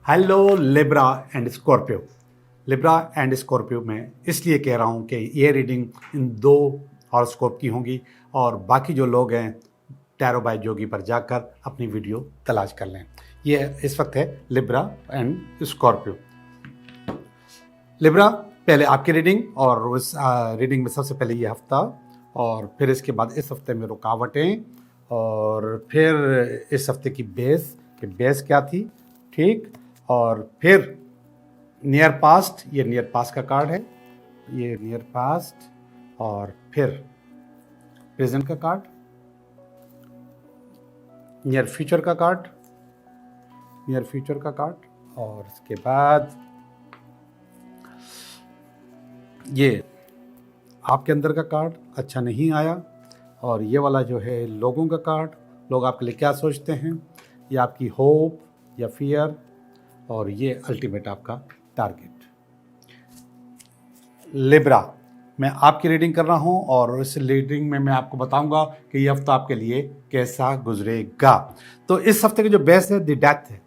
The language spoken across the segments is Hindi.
Hello Libra and Scorpio. Libra and Scorpio में इसलिए कह रहा हूँ कि ये रीडिंग इन दो हॉरोस्कोप की होंगी और बाकी जो लोग हैं टैरो बाय जोगी पर जाकर अपनी वीडियो तलाश कर लें। ये इस वक्त है लिब्रा एंड स्कॉर्पियो। लिब्रा, पहले आपकी रीडिंग और उस रीडिंग में सबसे पहले ये हफ्ता और फिर इसके बाद इस हफ्ते में रुकावटें और फिर इस हफ्ते की बेस कि बेस क्या थी, ठीक, और फिर नियर पास्ट, ये नियर पास्ट का कार्ड है, ये नियर पास्ट, और फिर प्रेजेंट का कार्ड, नियर फ्यूचर का कार्ड, नियर फ्यूचर का कार्ड, और इसके बाद ये आपके अंदर का कार्ड अच्छा नहीं आया, और ये वाला जो है लोगों का कार्ड, लोग आपके लिए क्या सोचते हैं, ये आपकी होप या फियर, और ये अल्टीमेट आपका टारगेट। लिब्रा, मैं आपकी रीडिंग कर रहा हूं और इस रीडिंग में मैं आपको बताऊंगा कि ये हफ्ता आपके लिए कैसा गुजरेगा। तो इस हफ्ते की जो बेस है द डेथ है।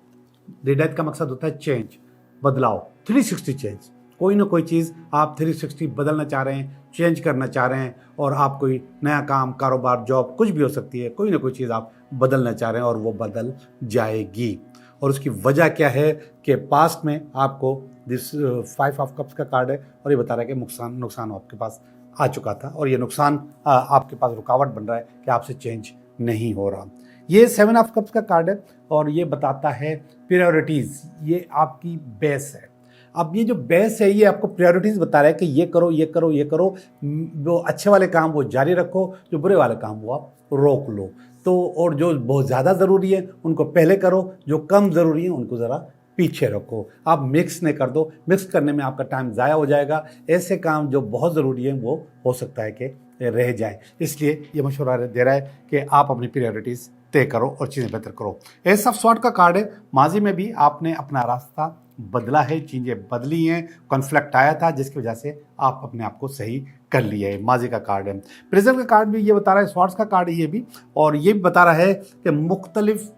द डेथ का मकसद होता है चेंज, बदलाव, 360 चेंज। कोई ना कोई चीज़ आप 360 बदलना चाह रहे हैं, चेंज करना चाह रहे हैं, और आप कोई नया काम, कारोबार, जॉब, कुछ भी हो सकती है, कोई ना कोई चीज़ आप बदलना चाह रहे हैं और वो बदल जाएगी। और उसकी वजह क्या है कि पास्ट में आपको दिस 5 ऑफ कप्स का कार्ड है और ये बता रहा है कि नुकसान आपके पास आ चुका था और ये नुकसान आपके पास रुकावट बन रहा है कि आपसे चेंज नहीं हो रहा। ये 7 ऑफ कप्स का कार्ड है और ये बताता है प्रायोरिटीज़, ये आपकी बेस है। अब ये जो बेस है ये आपको प्रायोरिटीज़ बता रहा है कि ये करो, ये करो, ये करो, जो अच्छे वाले काम वो जारी रखो, जो बुरे वाले काम वो आप रोक लो। तो और जो बहुत ज़्यादा ज़रूरी है उनको पहले करो, जो कम ज़रूरी है उनको ज़रा पीछे रखो। आप मिक्स नहीं कर दो, मिक्स करने में आपका टाइम ज़ाया हो जाएगा। ऐसे काम जो बहुत ज़रूरी है वो हो सकता है कि रह जाए। इसलिए ये मशवरा दे रहा है कि आप अपनी प्रायोरिटीज़ तय करो और चीज़ें बेहतर करो। एस ऑफ स्वॉर्ड का कार्ड है। माजी में भी आपने अपना रास्ता बदला है, चीज़ें बदली हैं, कॉन्फ्लिक्ट आया था जिसकी वजह से आप अपने आप को सही कर लिया है। माजी का कार्ड है। प्रेजेंट का कार्ड भी ये बता रहा है, स्वॉर्ड्स का कार्ड है ये भी, और ये भी बता रहा है कि मुख्तलिफ,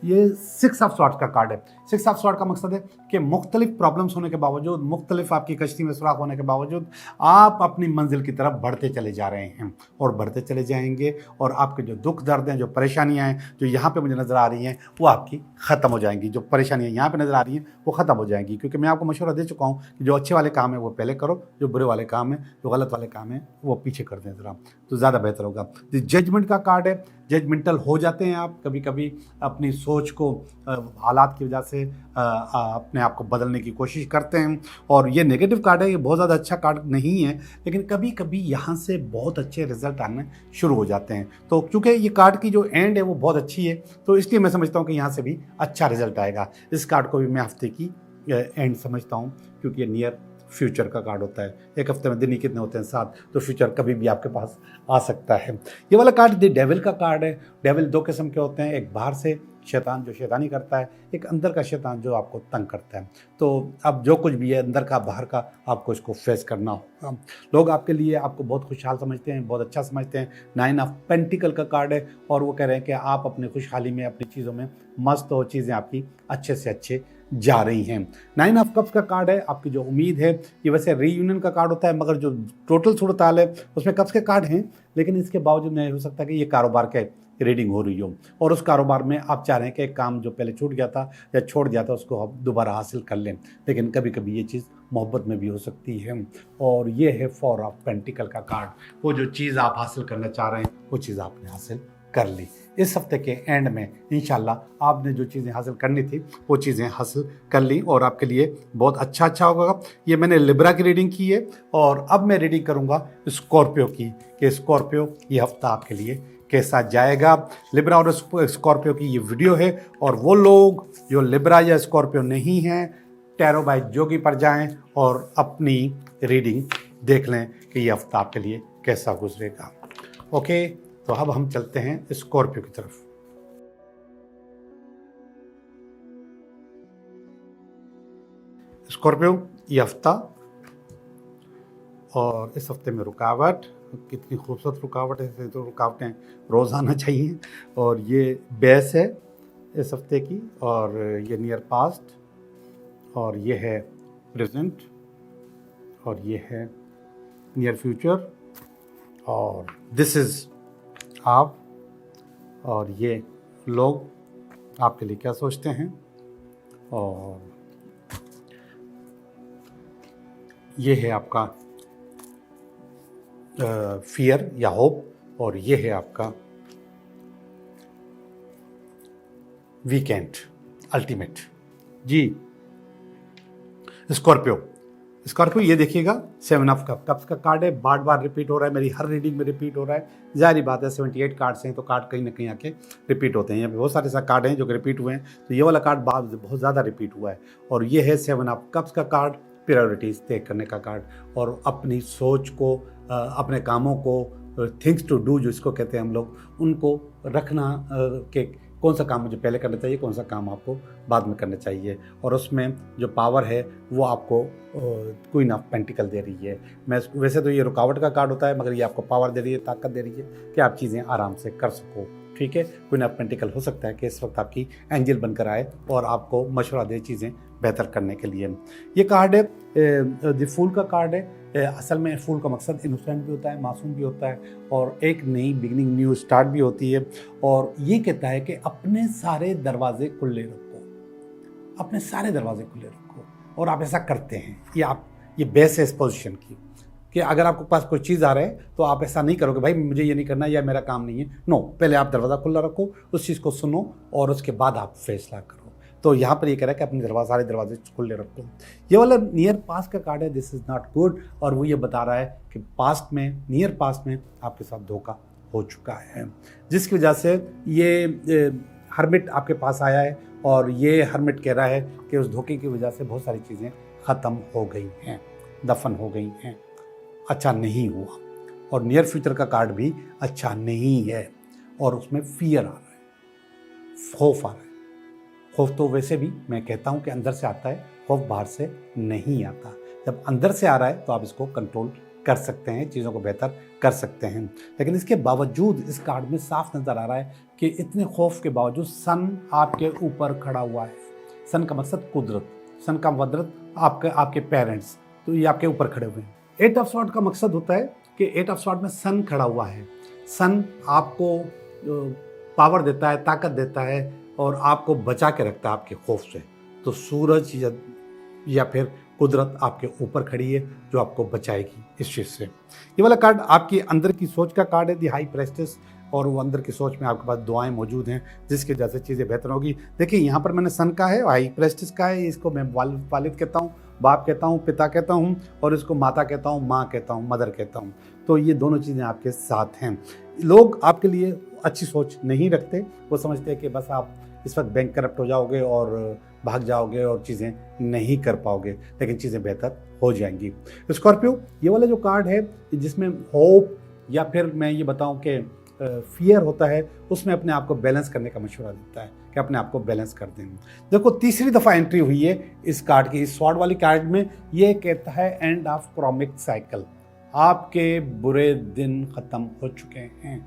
ये 6 ऑफ स्वॉर्ड्स का कार्ड है। 6 ऑफ स्वॉर्ड का मकसद है कि मुख्तलिफ प्रॉब्लम्स होने के बावजूद, मुख्तलिफ आपकी कश्ती में सुराख होने के बावजूद आप अपनी मंजिल की तरफ बढ़ते चले जा रहे हैं और बढ़ते चले जाएंगे, और आपके जो दुख दर्द हैं, जो परेशानियां हैं जो यहाँ पे मुझे नज़र आ रही हैं वो आपकी ख़त्म हो जाएंगी। जो परेशानियाँ यहाँ पे नज़र आ रही हैं वो ख़त्म हो जाएंगी, क्योंकि मैं आपको मशवरा दे चुका हूँ कि जो अच्छे वाले काम है वो पहले करो, जो बुरे वाले काम है, जो गलत वाले काम है वो पीछे कर दें ज़रा, तो ज़्यादा बेहतर होगा। तो जजमेंट का कार्ड है। जजमेंटल हो जाते हैं आप कभी कभी, अपनी सोच को हालात की वजह से अपने आप को बदलने की कोशिश करते हैं, और ये नेगेटिव कार्ड है, ये बहुत ज़्यादा अच्छा कार्ड नहीं है, लेकिन कभी कभी यहाँ से बहुत अच्छे रिजल्ट आने शुरू हो जाते हैं। तो क्योंकि ये कार्ड की जो एंड है वो बहुत अच्छी है, तो इसलिए मैं समझता हूँ कि यहाँ से भी अच्छा रिजल्ट आएगा। इस कार्ड को भी मैं हफ्ते की एंड समझता हूँ, क्योंकि ये नियर फ्यूचर का कार्ड होता है। एक हफ्ते में दिन ही कितने होते हैं, 7, तो फ्यूचर कभी भी आपके पास आ सकता है। ये वाला कार्ड द डेविल का कार्ड है। डेविल 2 किस्म के होते हैं, एक बाहर से शैतान जो शैतानी करता है, एक अंदर का शैतान जो आपको तंग करता है। तो अब जो कुछ भी है अंदर का बाहर का, आपको इसको फेस करना होगा। लोग आपके लिए आपको बहुत खुशहाल समझते हैं, बहुत अच्छा समझते हैं। 9 ऑफ पेंटिकल का कार्ड है और वो कह रहे हैं कि आप अपनी खुशहाली में, अपनी चीज़ों में मस्त हो, चीज़ें आपकी अच्छे से अच्छे जा रही हैं। 9 ऑफ कप्स का कार्ड है। आपकी जो उम्मीद है, ये वैसे रीयूनियन का कार्ड होता है, मगर जो टोटल सूरत हाल है उसमें कप्स के कार्ड हैं, लेकिन इसके बावजूद नहीं हो सकता कि ये कारोबार के रीडिंग हो रही हो और उस कारोबार में आप चाह रहे हैं कि एक काम जो पहले छूट गया था या छोड़ दिया था उसको आप दोबारा हासिल कर लें, लेकिन कभी कभी ये चीज़ मोहब्बत में भी हो सकती है। और ये है 4 ऑफ पेंटिकल का कार्ड। वो जो चीज़ आप हासिल करना चाह रहे हैं वो चीज़ आपने हासिल कर ली। इस हफ्ते के एंड में इंशाल्लाह आपने जो चीज़ें हासिल करनी थी वो चीज़ें हासिल कर ली और आपके लिए बहुत अच्छा होगा। ये मैंने लिब्रा की रीडिंग की है और अब मैं रीडिंग करूँगा स्कॉर्पियो की, कि स्कॉर्पियो ये हफ्ता आपके लिए कैसा जाएगा। लिब्रा और स्कॉर्पियो की ये वीडियो है, और वो लोग जो लिब्रा या स्कॉर्पियो नहीं हैं, टैरो बाय जोगी पर जाएं और अपनी रीडिंग देख लें कि ये हफ्ता आपके लिए कैसा गुजरेगा। ओके, तो अब हम चलते हैं स्कॉर्पियो की तरफ। स्कॉर्पियो ये हफ्ता, और इस हफ्ते में रुकावट, कितनी खूबसूरत रुकावट है, तो रुकावटें रोज़ आना चाहिए। और ये बेस है इस हफ्ते की, और ये नियर पास्ट, और ये है प्रेजेंट, और ये है नियर फ्यूचर, और दिस इज़ आप, और ये लोग आपके लिए क्या सोचते हैं, और ये है आपका फियर या होप, और ये है आपका वीकेंड अल्टीमेट। जी स्कॉर्पियो ये देखिएगा 7 ऑफ कप्स का कार्ड है, बार बार रिपीट हो रहा है, मेरी हर रीडिंग में रिपीट हो रहा है। जाहिर बात है 78 कार्ड्स हैं तो कार्ड कहीं ना कहीं आके रिपीट होते हैं। यहाँ पे बहुत सारे ऐसे कार्ड हैं जो कि रिपीट हुए हैं, तो ये वाला कार्ड बहुत ज़्यादा रिपीट हुआ है। और ये है 7 ऑफ कप्स का कार्ड, प्रायोरिटीज़ तय करने का कार्ड, और अपनी सोच को, अपने कामों को, थिंग्स टू डू जिसको कहते हैं हम लोग, उनको रखना के कौन सा काम मुझे पहले करना चाहिए, कौन सा काम आपको बाद में करना चाहिए। और उसमें जो पावर है वो आपको क्वीन ऑफ पेंटिकल दे रही है। मैं वैसे तो ये रुकावट का कार्ड होता है, मगर ये आपको पावर दे रही है, ताकत दे रही है कि आप चीज़ें आराम से कर सको। ठीक है, क्वीन ऑफ पेंटिकल हो सकता है कि इस वक्त आपकी एंजल बनकर आए और आपको मशवरा दे चीज़ें बेहतर करने के लिए। ये कार्ड है द फूल का कार्ड है। असल में फूल का मकसद इनोसेंट भी होता है, मासूम भी होता है, और एक नई बिगनिंग, न्यू स्टार्ट भी होती है। और ये कहता है कि अपने सारे दरवाजे खुले रखो, अपने सारे दरवाजे खुले रखो, और आप ऐसा करते हैं। ये बेस है इस पोजीशन की, कि अगर आपके पास कोई चीज़ आ रहा है तो आप ऐसा नहीं करोगे भाई मुझे ये नहीं करना या मेरा काम नहीं है। नो, पहले आप दरवाज़ा खुला रखो, उस चीज़ को सुनो और उसके बाद आप फैसला करो। तो यहाँ पर ये कह रहा है कि अपने सारे दरवाजे खुले रखो। ये वाला नियर पास्ट का कार्ड है, दिस इज़ नॉट गुड, और वो ये बता रहा है कि पास्ट में, नियर पास्ट में आपके साथ धोखा हो चुका है, जिसकी वजह से ये हर्मिट आपके पास आया है। और ये हर्मिट कह रहा है कि उस धोखे की वजह से बहुत सारी चीज़ें ख़त्म हो गई हैं, दफन हो गई हैं, अच्छा नहीं हुआ। और नियर फ्यूचर का कार्ड भी अच्छा नहीं है, और उसमें फियर आ रहा है, खौफ आ रहा है। खौफ तो वैसे भी मैं कहता हूँ कि अंदर से आता है, खौफ बाहर से नहीं आता। जब अंदर से आ रहा है तो आप इसको कंट्रोल कर सकते हैं, चीज़ों को बेहतर कर सकते हैं। लेकिन इसके बावजूद इस कार्ड में साफ नज़र आ रहा है कि इतने खौफ के बावजूद सन आपके ऊपर खड़ा हुआ है। सन का मकसद कुदरत, सन का वदरत आपके पेरेंट्स, तो ये आपके ऊपर खड़े हुए हैं। 8 ऑफ स्वॉर्ड का मकसद होता है कि 8 ऑफ स्वॉर्ड में सन खड़ा हुआ है। सन आपको पावर देता है, ताकत देता है, और आपको बचा के रखता है आपके खौफ से। तो सूरज या फिर कुदरत आपके ऊपर खड़ी है जो आपको बचाएगी इस चीज़ से। ये वाला कार्ड आपकी अंदर की सोच का कार्ड है, दी हाई प्रेस्टिस, और वो अंदर की सोच में आपके पास दुआएं मौजूद हैं जिसकी वजह से चीज़ें बेहतर होगी। देखिए यहाँ पर मैंने सन का है, हाई प्रेस्टिस का है, इसको मैं वालिद कहता हूँ, बाप कहता हूँ, पिता कहता हूँ, और इसको माता कहता हूँ, माँ कहता हूँ, मदर कहता हूँ। तो ये दोनों चीज़ें आपके साथ हैं। लोग आपके लिए अच्छी सोच नहीं रखते, वो समझते हैं कि बस आप इस वक्त बैंक करप्ट हो जाओगे और भाग जाओगे और चीज़ें नहीं कर पाओगे, लेकिन चीज़ें बेहतर हो जाएंगी। स्कॉर्पियो ये वाला जो कार्ड है जिसमें होप या फिर मैं ये बताऊं कि फियर होता है, उसमें अपने आप को बैलेंस करने का मशवरा देता है कि अपने आप को बैलेंस कर दें। देखो तीसरी दफ़ा एंट्री हुई है इस कार्ड की, इस स्वॉर्ड वाली कार्ड में। ये कहता है एंड ऑफ क्रॉमिक साइकिल, आपके बुरे दिन ख़त्म हो चुके हैं।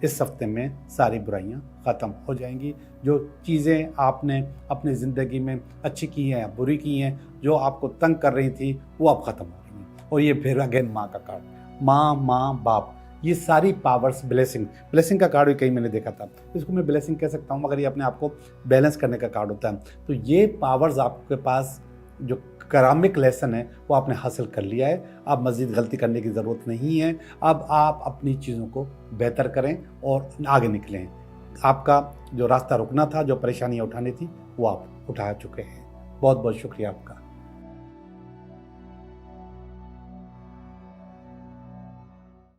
इस हफ्ते में सारी बुराइयां ख़त्म हो जाएंगी। जो चीज़ें आपने अपनी ज़िंदगी में अच्छी की हैं या बुरी की हैं, जो आपको तंग कर रही थी, वो अब ख़त्म हो रही हैं। और ये फिर अगेन माँ का कार्ड, माँ बाप, ये सारी पावर्स, ब्लेसिंग का कार्ड भी कहीं मैंने देखा था, इसको मैं ब्लेसिंग कह सकता हूँ, मगर ये अपने आप को बैलेंस करने का कार्ड होता है। तो ये पावर्स आपके पास जो करामिक लेसन है वो आपने हासिल कर लिया है। अब मज़ीद गलती करने की ज़रूरत नहीं है। अब आप अपनी चीज़ों को बेहतर करें और आगे निकलें। आपका जो रास्ता रुकना था, जो परेशानियाँ उठानी थी, वो आप उठा चुके हैं। बहुत बहुत शुक्रिया आपका।